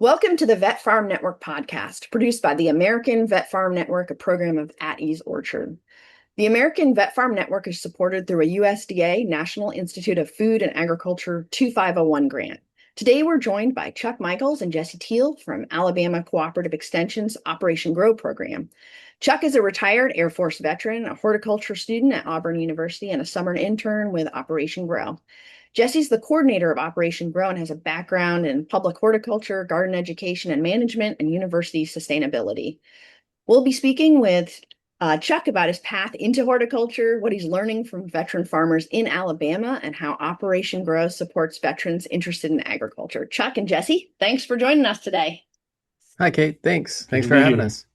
Welcome to the VetFarm Network podcast, produced by the American VetFarm Network, a program of At Ease Orchard. The American VetFarm Network is supported through a USDA National Institute of Food and Agriculture 2501 grant. Today, we're joined by Chuck Michaels and Jesse Teel from Alabama Cooperative Extension's Operation Grow program. Chuck is a retired Air Force veteran, a horticulture student at Auburn University, and a summer intern with Operation Grow. Jesse's the coordinator of Operation Grow and has a background in public horticulture, garden education and management, and university sustainability. We'll be speaking with Chuck about his path into horticulture, what he's learning from veteran farmers in Alabama, and how Operation Grow supports veterans interested in agriculture. Chuck and Jesse, thanks for joining us today. Hi, Kate. Thanks. Good Thanks to for be having here. us.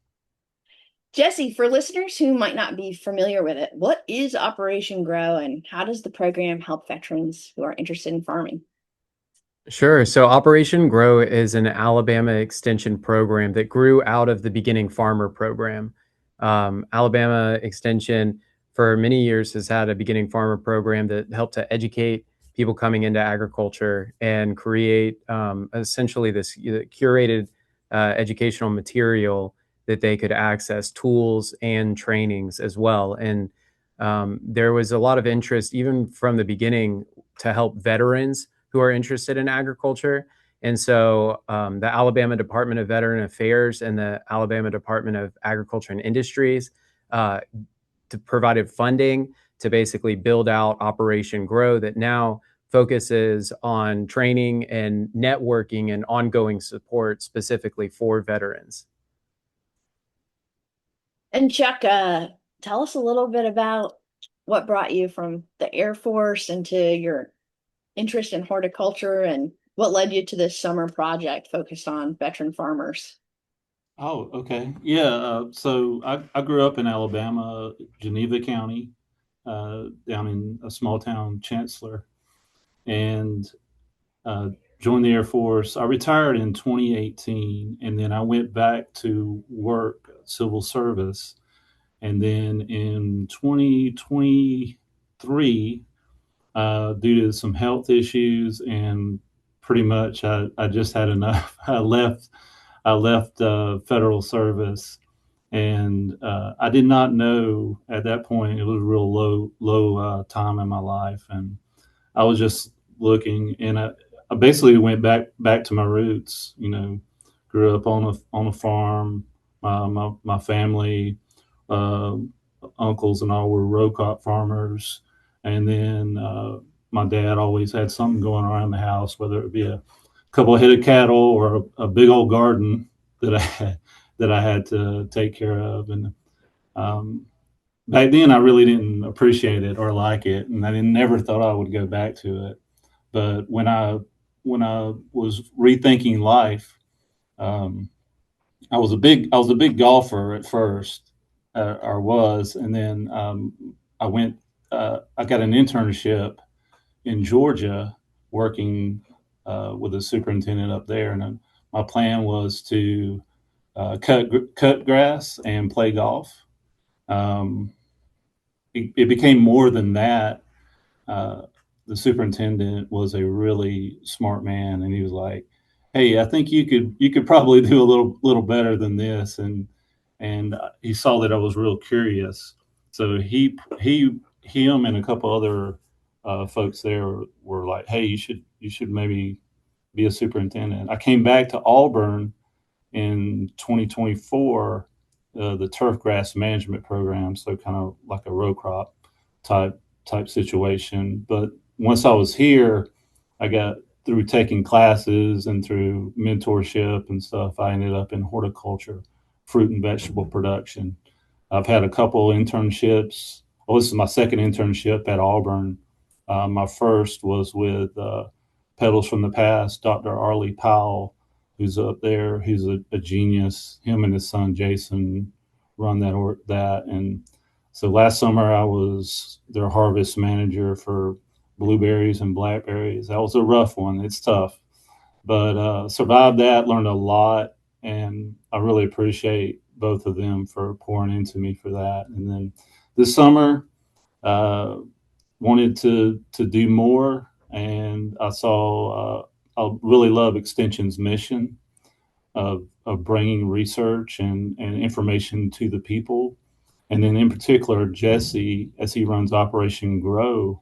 Jesse, for listeners who might not be familiar with it, what is Operation Grow and how does the program help veterans who are interested in farming? Sure. So Operation Grow is an Alabama extension program that grew out of the Beginning Farmer program. Alabama Extension for many years has had a Beginning Farmer program that helped to educate people coming into agriculture and create essentially this curated educational material that they could access, tools and trainings as well. And there was a lot of interest, even from the beginning, to help veterans who are interested in agriculture. And so the Alabama Department of Veteran Affairs and the Alabama Department of Agriculture and Industries provided funding to basically build out Operation Grow that now focuses on training and networking and ongoing support specifically for veterans. And Chuck, tell us a little bit about what brought you from the Air Force into your interest in horticulture and what led you to this summer project focused on veteran farmers. Oh, okay. Yeah. So I grew up in Alabama, Geneva County, down in a small town, Chancellor, and joined the Air Force. I retired in 2018, and then I went back to work, civil service. And then in 2023, due to some health issues and pretty much I just had enough. I left federal service, and I did not know at that point. It was a real low time in my life, and I was just looking, and I basically went back to my roots. Grew up on a farm. My family, uh, uncles and all were row crop farmers, and then my dad always had something going around the house, whether it be a couple of head of cattle or a big old garden that I had to take care of. And um, back then, I really didn't appreciate it or like it, and I never thought I would go back to it. But when I was rethinking life, um, I was a big golfer at first, or was, and then I went. I got an internship in Georgia working with a superintendent up there, and my plan was to cut grass and play golf. Um, it became more than that. Uh, the superintendent was a really smart man, and he was like, "Hey, I think you could probably do a little better than this." And he saw that I was real curious, so him and a couple other folks there were like, "Hey, you should maybe be a superintendent." I came back to Auburn in 2024, the turf grass management program, so kind of like a row crop type situation. But once I was here, I got through taking classes and through mentorship and stuff. I ended up in horticulture, fruit and vegetable production. I've had a couple internships. Well, this is my second internship at Auburn. My first was with Pedals from the Past, Dr. Arlie Powell, who's up there. He's a genius. Him and his son Jason run that. And so last summer I was their harvest manager for blueberries and blackberries. That was a rough one. It's tough, but survived that. Learned a lot, and I really appreciate both of them for pouring into me for that. And then this summer, uh, wanted to do more, and I saw. I really love Extension's mission. of bringing research and information to the people. And then in particular, Jesse, as he runs Operation Grow,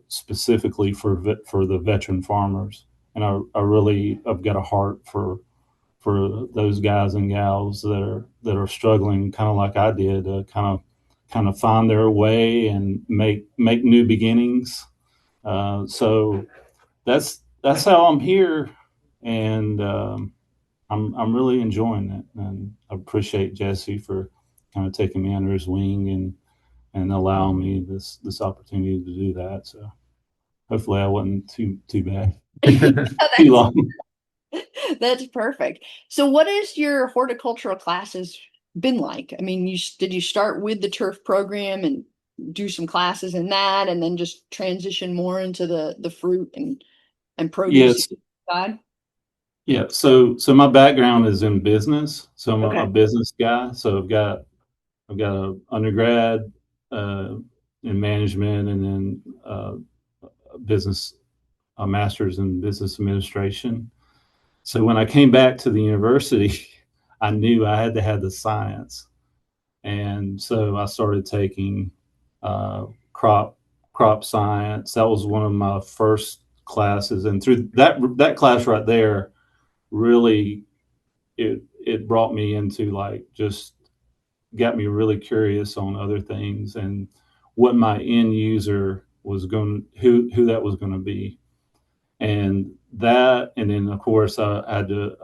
specifically for the veteran farmers. And I've got a heart for those guys and gals that are struggling, kind of like I did, to kind of find their way and make new beginnings. So that's how I'm here, and I'm really enjoying it, and I appreciate Jesse for kind of taking me under his wing and allowing me this opportunity to do that. So hopefully I wasn't too bad, too long. That's perfect. So what is your horticultural classes been like? I mean, did you start with the turf program and do some classes in that and then just transition more into the fruit and produce Yes. side? Yeah. So my background is in business. So I'm Okay. a business guy. So I've got a undergrad in management, and then a master's in business administration. So when I came back to the university, I knew I had to have the science, and so I started taking uh, crop science. That was one of my first classes, and through that class right there, really it brought me into, like, just got me really curious on other things and what my end user was going, who that was going to be. And that, and then of course I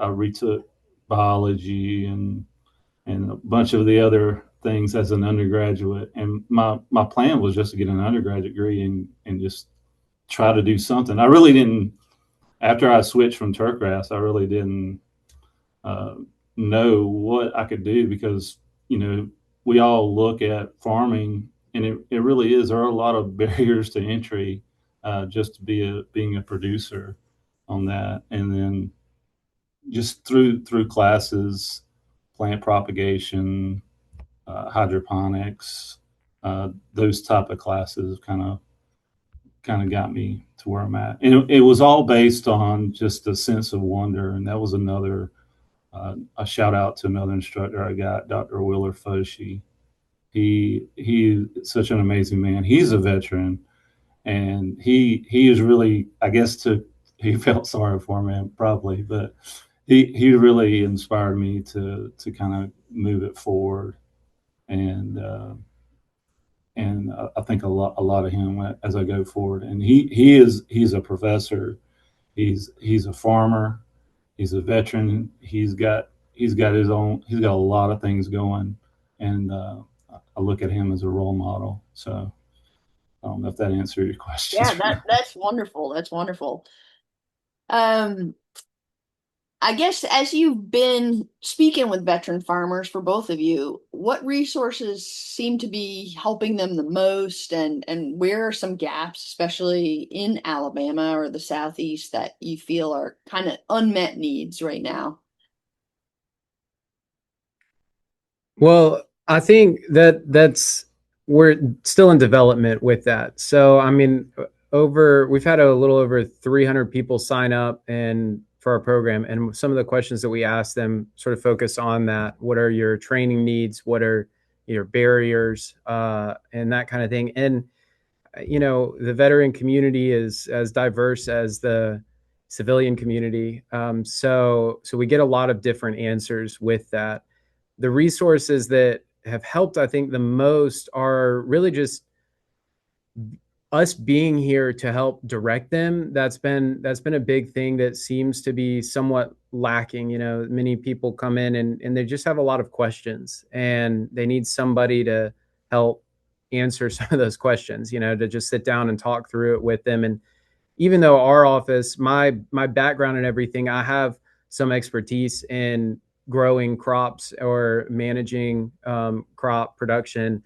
retook biology and a bunch of the other things as an undergraduate. And my plan was just to get an undergraduate degree and just try to do something. I really didn't, after I switched from turfgrass, I really didn't uh, know what I could do, because, we all look at farming, and it really is, there are a lot of barriers to entry, just to being a producer on that. And then just through classes, plant propagation, hydroponics, those type of classes kind of got me to where I'm at. And it was all based on just a sense of wonder. And that was another, a shout out to another instructor I got, Dr. Willer Foshi. He is such an amazing man. He's a veteran, and he is really, I guess, he felt sorry for me probably, but he really inspired me to kind of move it forward. And I think a lot of him as I go forward. And he's a professor. He's a farmer. He's a veteran. He's got his own. He's got a lot of things going, and I look at him as a role model. So I don't know if that answered your Yeah, questions. that's wonderful. That's wonderful. Um, I guess as you've been speaking with veteran farmers for both of you, what resources seem to be helping them the most, and where are some gaps, especially in Alabama or the Southeast, that you feel are kind of unmet needs right now? Well, I think that's we're still in development with that. So, I mean, we've had a little over 300 people sign up and for our program, and some of the questions that we ask them sort of focus on that. What are your training needs? What are your barriers, and that kind of thing. And the veteran community is as diverse as the civilian community. So we get a lot of different answers with that. The resources that have helped, I think, the most are really just us being here to help direct them. That's been a big thing that seems to be somewhat lacking. Many people come in and they just have a lot of questions, and they need somebody to help answer some of those questions, to just sit down and talk through it with them. And even though our office, my background and everything, I have some expertise in growing crops or managing crop production.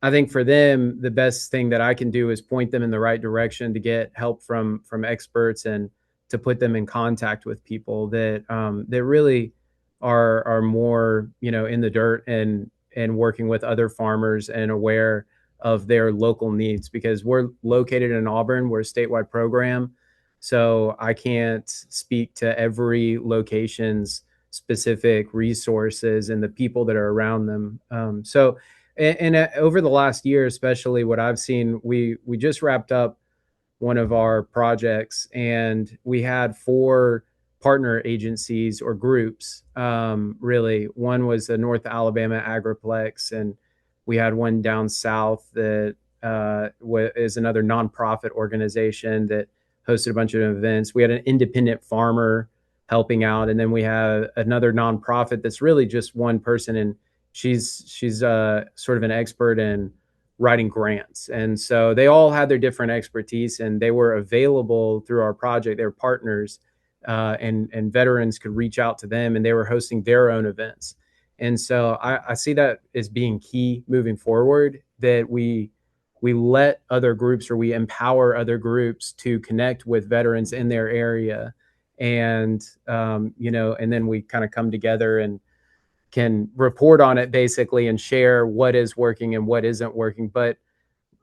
I think for them, the best thing that I can do is point them in the right direction to get help from experts, and to put them in contact with people that really are more in the dirt and working with other farmers and aware of their local needs, because we're located in Auburn. We're a statewide program, So I can't speak to every location's specific resources and the people that are around them. Over the last year, especially what I've seen, we just wrapped up one of our projects, and we had 4 partner agencies or groups. Really, one was the North Alabama Agriplex, and we had one down south that is another nonprofit organization that hosted a bunch of events. We had an independent farmer helping out, and then we have another nonprofit that's really just one person, and she's sort of an expert in writing grants. And so they all had their different expertise, and they were available through our project. They were partners, and veterans could reach out to them, and they were hosting their own events. And so I see that as being key moving forward, that we let other groups, or we empower other groups to connect with veterans in their area. And, and then we kind of come together and can report on it basically and share what is working and what isn't working. But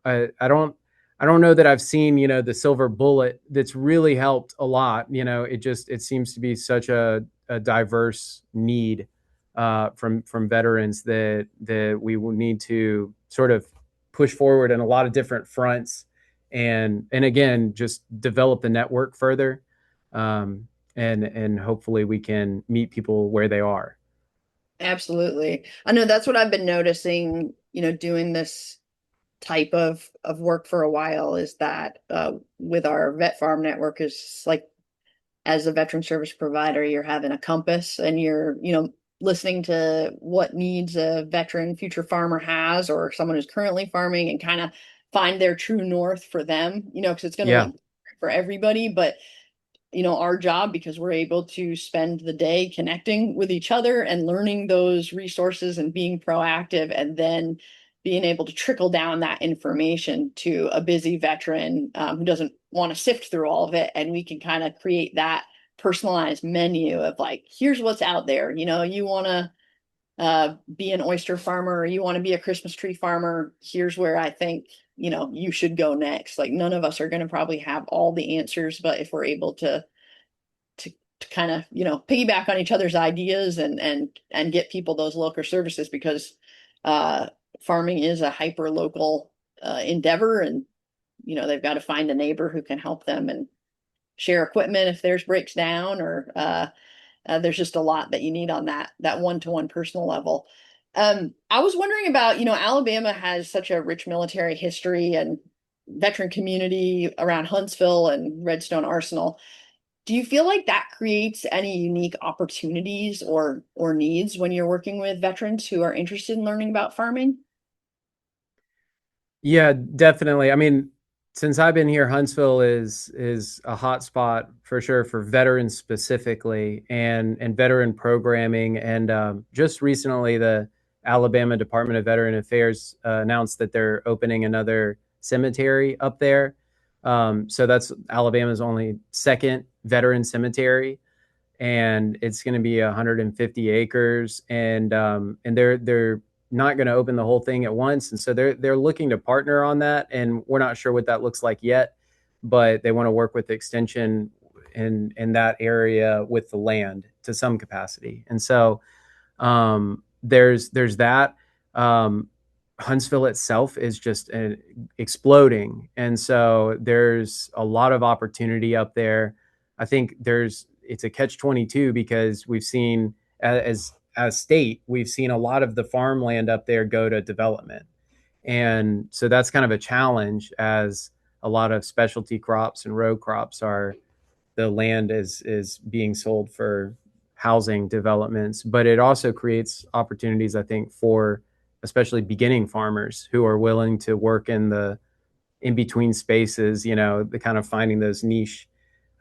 I don't know that I've seen, the silver bullet that's really helped a lot. It seems to be such a diverse need from veterans that we will need to sort of push forward in a lot of different fronts, and again, just develop the network further, and hopefully we can meet people where they are. Absolutely. I know that's what I've been noticing, doing this type of work for a while, is that with our vet farm network, is like, as a veteran service provider, you're having a compass, and you're, listening to what needs a veteran future farmer has, or someone who's currently farming, and kind of find their true north for them, because it's going to look for everybody. But our job, because we're able to spend the day connecting with each other and learning those resources and being proactive, and then being able to trickle down that information to a busy veteran who doesn't want to sift through all of it. And we can kind of create that personalized menu of like, here's what's out there. You want to be an oyster farmer, or you want to be a Christmas tree farmer, here's where I think, you should go next. Like, none of us are going to probably have all the answers, but if we're able to kind of, piggyback on each other's ideas, and get people those local services, because farming is a hyper local endeavor, and they've got to find a neighbor who can help them and share equipment if theirs breaks down, or there's just a lot that you need on that one-to-one personal level. I was wondering about, Alabama has such a rich military history and veteran community around Huntsville and Redstone Arsenal. Do you feel like that creates any unique opportunities or needs when you're working with veterans who are interested in learning about farming? Yeah, definitely. I mean, since I've been here, Huntsville is a hot spot for sure for veterans specifically, and veteran programming. And just recently, the Alabama Department of Veteran Affairs announced that they're opening another cemetery up there. So that's Alabama's only second veteran cemetery, and it's going to be 150 acres, and they're not going to open the whole thing at once, and so they're looking to partner on that, and we're not sure what that looks like yet, but they want to work with Extension in that area with the land to some capacity, and so there's that. Huntsville itself is just exploding, and so there's a lot of opportunity up there. I think it's a catch-22, because we've seen, as state, we've seen a lot of the farmland up there go to development. And so that's kind of a challenge, as a lot of specialty crops and row crops the land is being sold for housing developments. But it also creates opportunities, I think, for especially beginning farmers who are willing to work in the in between spaces, the kind of finding those niche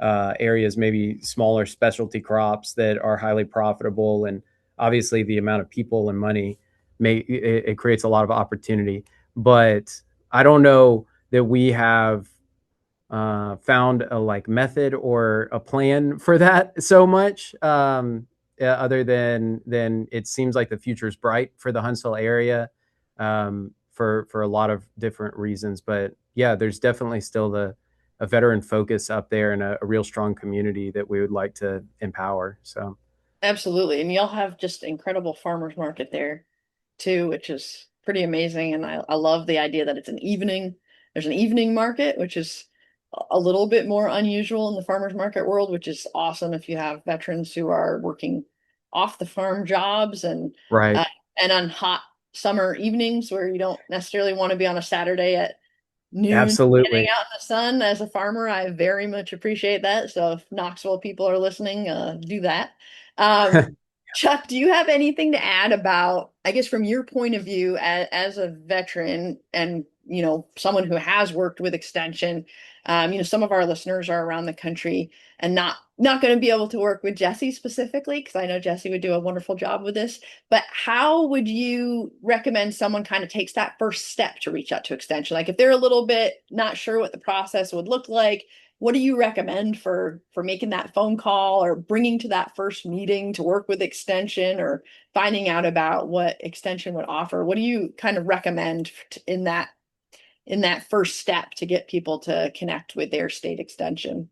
areas, maybe smaller specialty crops that are highly profitable. And obviously the amount of people and money it creates a lot of opportunity. But I don't know that we have found a method or a plan for that so much, other than it seems like the future is bright for the Huntsville area, for a lot of different reasons. But yeah, there's definitely still a veteran focus up there and a real strong community that we would like to empower. So Absolutely. And y'all have just incredible farmers market there too, which is pretty amazing. And I love the idea that it's an evening. There's an evening market, which is a little bit more unusual in the farmers market world, which is awesome if you have veterans who are working off the farm jobs right. uh, and on hot summer evenings where you don't necessarily want to be on a Saturday at noon getting Absolutely. out in the sun. As a farmer, I very much appreciate that. So if Knoxville people are listening, do that. Um, Chuck, do you have anything to add about, I guess, from your point of view as a veteran and, someone who has worked with extension? Some of our listeners are around the country and not going to be able to work with Jesse specifically, because I know Jesse would do a wonderful job with this. But how would you recommend someone kind of takes that first step to reach out to extension? Like if they're a little bit not sure what the process would look like, what do you recommend for making that phone call or bringing to that first meeting to work with extension or finding out about what extension would offer? What do you kind of recommend in that first step to get people to connect with their state extension?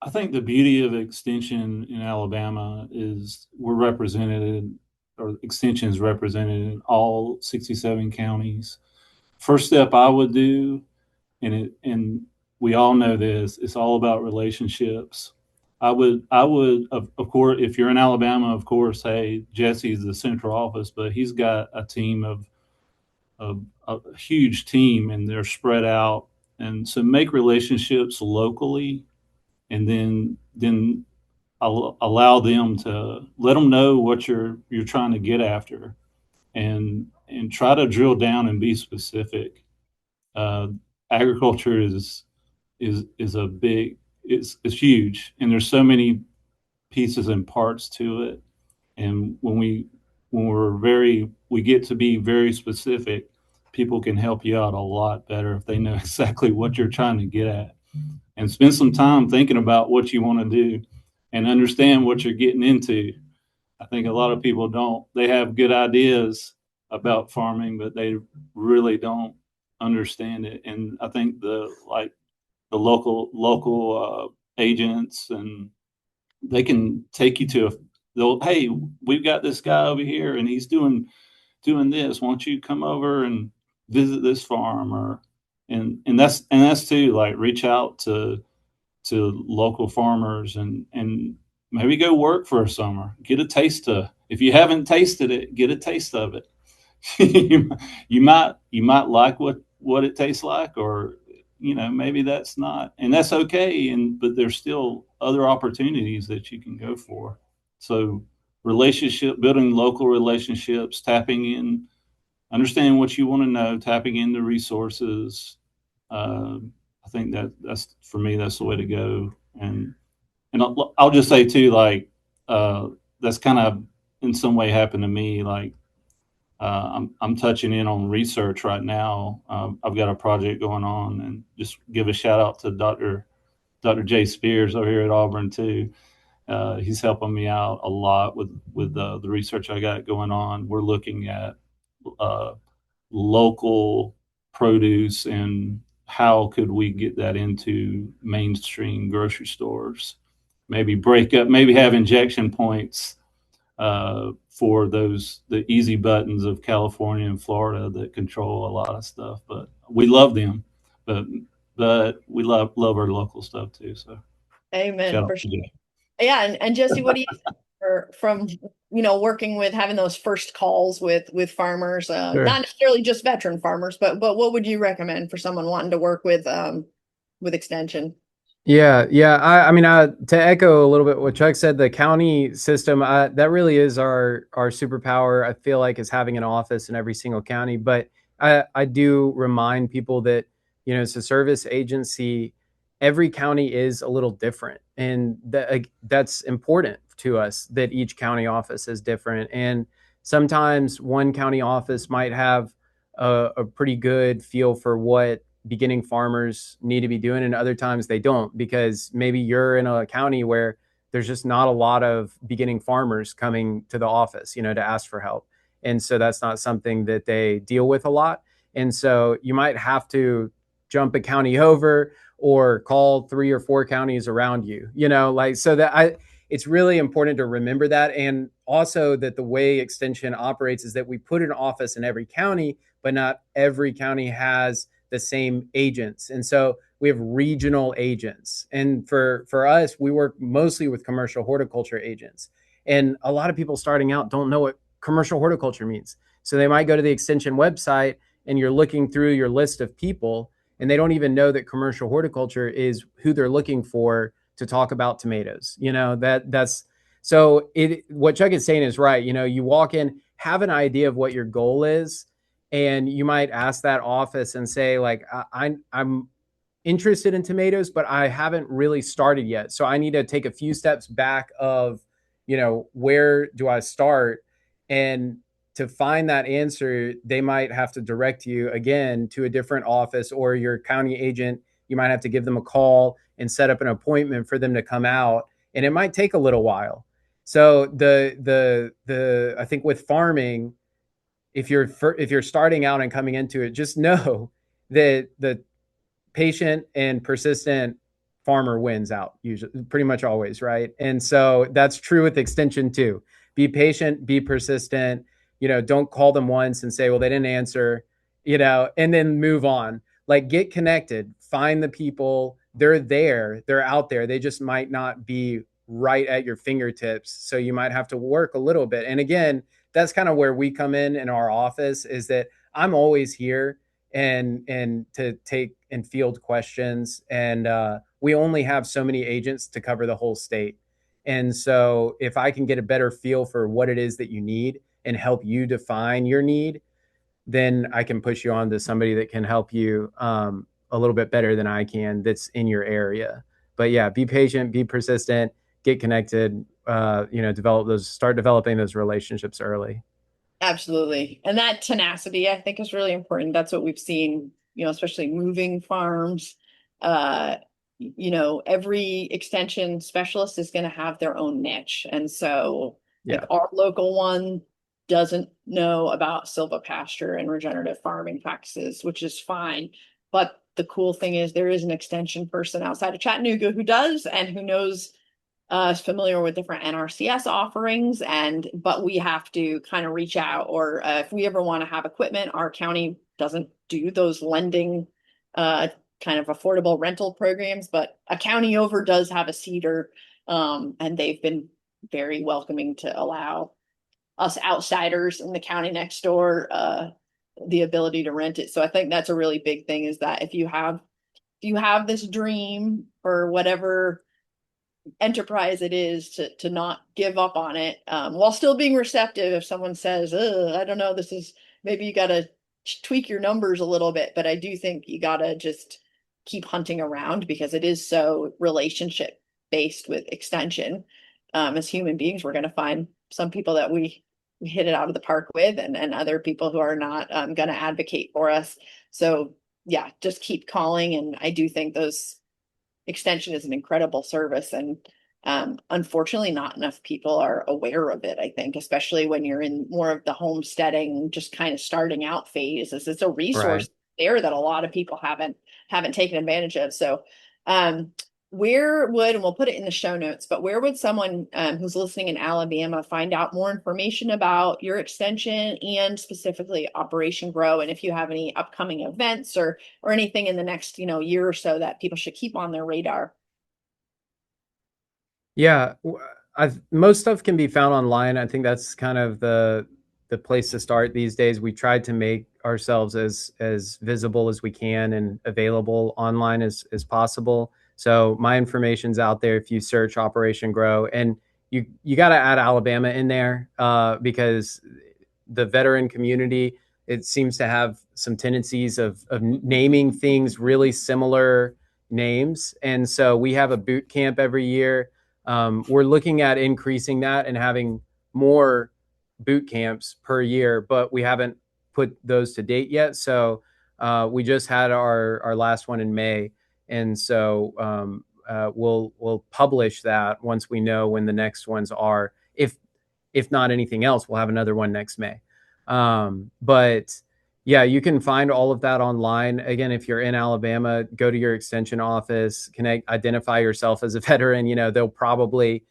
I think the beauty of extension in Alabama is we're represented, or extension is represented in all 67 counties. First step I would do, and we all know this, it's all about relationships. I would, of course, if you're in Alabama, of course, hey, Jesse's the central office, but he's got a team of a huge team, and they're spread out. And so make relationships locally, and then allow them to let them know what you're trying to get after, and try to drill down and be specific. Uh, Agriculture is a big, it's huge, and there's so many pieces and parts to it. And we get to be very specific, people can help you out a lot better if they know exactly what you're trying to get at. And spend some time thinking about what you want to do and understand what you're getting into. I think a lot of people don't. They have good ideas about farming, but they really don't understand it. And I think the local agents, and they can take you to they'll, hey, we've got this guy over here, and he's doing this. Why don't you come over and visit this farm? Or and that's too, like, reach out to local farmers, and maybe go work for a summer. Get a taste of, if you haven't tasted it, get a taste of it. You might like what it tastes like, or maybe that's not, and that's okay. But there's still other opportunities that you can go for. So relationship building, local relationships, tapping in, understanding what you want to know, tapping into resources. I think that's, for me, that's the way to go. And I'll just say too, like, that's kind of in some way happened to me. Like, I'm touching in on research right now. I've got a project going on, and just give a shout out to Dr. Jay Spears over here at Auburn too. He's helping me out a lot with the research I got going on. We're looking at uh, local produce, and how could we get that into mainstream grocery stores? Maybe have injection points for the easy buttons of California and Florida that control a lot of stuff. But we love them, but we love our local stuff too. So Amen. shout out For to sure. you. Yeah, and Jesse, what do you think from working with having those first calls with farmers, Sure. not necessarily just veteran farmers, but what would you recommend for someone wanting to work with extension? Yeah. I mean, to echo a little bit what Chuck said, the county system, that really is our superpower. I feel like, is having an office in every single county. But I do remind people that, it's a service agency. Every county is a little different, and that's important to us, that each county office is different. And sometimes one county office might have a pretty good feel for what beginning farmers need to be doing, and other times they don't, because maybe you're in a county where there's just not a lot of beginning farmers coming to the office, to ask for help. And so that's not something that they deal with a lot. And so you might have to jump a county over, or call 3 or 4 counties around you, like, so that it's really important to remember that. And also that the way extension operates is that we put an office in every county, but not every county has the same agents. And so we have regional agents. And for us, we work mostly with commercial horticulture agents. And a lot of people starting out don't know what commercial horticulture means. So they might go to the extension website and you're looking through your list of people and they don't even know that commercial horticulture is who they're looking for to talk about tomatoes. That's so what Chuck is saying is right. You walk in, have an idea of what your goal is, and you might ask that office and say, like, I'm interested in tomatoes, but I haven't really started yet. So I need to take a few steps back of, where do I start? And to find that answer, they might have to direct you again to a different office, or your county agent, you might have to give them a call and set up an appointment for them to come out. And it might take a little while. So I think with farming, if you're starting out and coming into it, just know that the patient and persistent farmer wins out, usually, pretty much always, right? And so that's true with extension too. Be patient, be persistent. Don't call them once and say, well, they didn't answer, and then move on. Like, get connected, find the people. They're out there. They just might not be right at your fingertips. So you might have to work a little bit. And again, that's kind of where we come in our office, is that I'm always here and to take and field questions. And we only have so many agents to cover the whole state. And so if I can get a better feel for what it is that you need and help you define your need, then I can push you on to somebody that can help you a little bit better than I can, that's in your area. But yeah, be patient, be persistent, get connected, start developing those relationships early. Absolutely. And that tenacity, I think, is really important. That's what we've seen, especially moving farms. Every extension specialist is going to have their own niche. And so like our local one doesn't know about silvopasture and regenerative farming practices, which is fine. But the cool thing is there is an extension person outside of Chattanooga who does, and who knows, is familiar with different NRCS offerings, but we have to kind of reach out, or if we ever want to have equipment, our county doesn't do those lending kind of affordable rental programs, but a county over does have a cedar, and they've been very welcoming to allow us outsiders in the county next door the ability to rent it. So I think that's a really big thing, is that if you have this dream for whatever enterprise it is, to not give up on it, while still being receptive. If someone says, I don't know, maybe you got to tweak your numbers a little bit, but I do think you got to just keep hunting around, because it is so relationship based with extension. As human beings, we're going to find some people that we hit it out of the park with, and other people who are not going to advocate for us. So yeah, just keep calling. And I do think extension is an incredible service, and unfortunately not enough people are aware of it, I think, especially when you're in more of the homesteading, just kind of starting out phase. It's a resource there that a lot of people haven't taken advantage of. So and we'll put it in the show notes, but where would someone who's listening in Alabama find out more information about your extension, and specifically Operation Grow? And if you have any upcoming events or anything in the next year or so that people should keep on their radar? Yeah, most stuff can be found online. I think that's kind of the place to start these days. We tried to make ourselves as visible as we can and available online as possible. So my information's out there if you search Operation Grow, and you got to add Alabama in there because the veteran community, it seems to have some tendencies of naming things really similar names. And so we have a boot camp every year. We're looking at increasing that and having more boot camps per year, but we haven't put those to date yet. So we just had our last one in May. And so we'll publish that once we know when the next ones are. If not anything else, we'll have another one next May. But Yeah, you can find all of that online. Again, if you're in Alabama, go to your extension office, identify yourself as a veteran. They'll probably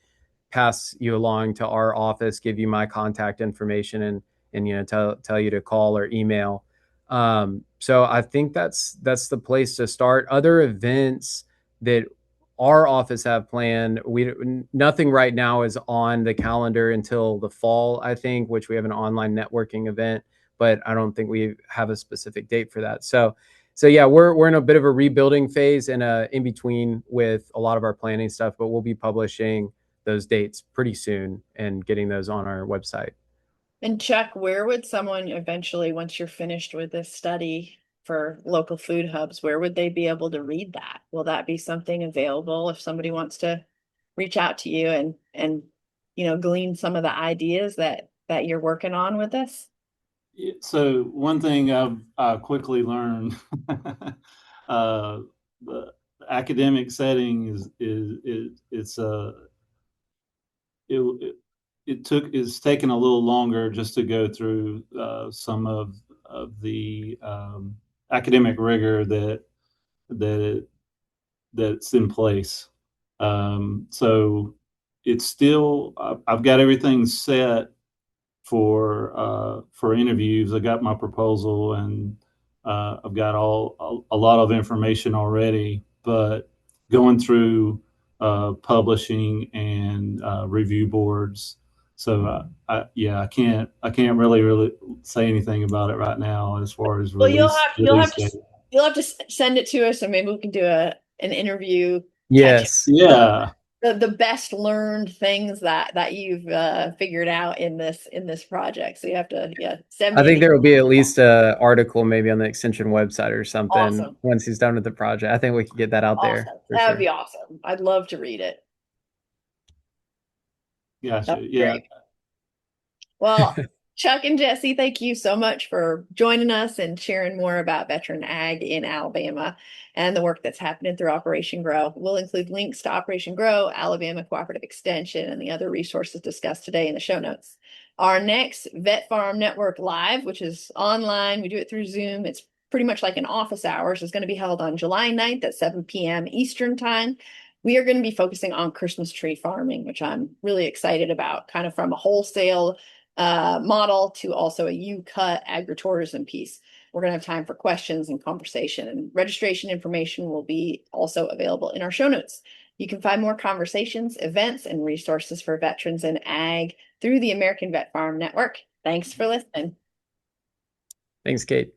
pass you along to our office, give you my contact information, and tell you to call or email. So I think that's the place to start. Other events that our office have planned, nothing right now is on the calendar until the fall, I think, which we have an online networking event, but I don't think we have a specific date for that. So yeah, we're in a bit of a rebuilding phase and in between with a lot of our planning stuff, but we'll be publishing those dates pretty soon and getting those on our website. And Chuck, where would someone eventually, once you're finished with this study for local food hubs, where would they be able to read that? Will that be something available if somebody wants to reach out to you and glean some of the ideas that you're working on with this? So one thing I quickly learned, the academic setting it's taken a little longer just to go through some of the academic rigor that's in place. So it's still I've got everything set for interviews. I got my proposal and I've got a lot of information already, but going through publishing and review boards. So I can't really say anything about it right now as far as Well, release date. you'll have to send it to us, and maybe we can do an interview. Yes. Yeah. The best learned things that you've figured out in this project. So you have to send me. I think there will be at least an article maybe on the extension website or something Awesome. once he's done with the project. I think we could get that out there. Awesome. That would be awesome. I'd love to read it. Gotcha. Yeah. Great. Well, Chuck and Jesse, thank you so much for joining us and sharing more about veteran ag in Alabama and the work that's happening through Operation Grow. We'll include links to Operation Grow, Alabama Cooperative Extension, and the other resources discussed today in the show notes. Our next VetFarm Network Live, which is online, we do it through Zoom. It's pretty much like an office hours, is going to be held on July 9th at 7 p.m. Eastern Time. We are going to be focusing on Christmas tree farming, which I'm really excited about, kind of from a wholesale model to also a U-cut agritourism piece. We're going to have time for questions and conversation, and registration information will be also available in our show notes. You can find more conversations, events, and resources for veterans in ag through the American VetFarm Network. Thanks for listening. Thanks, Kate.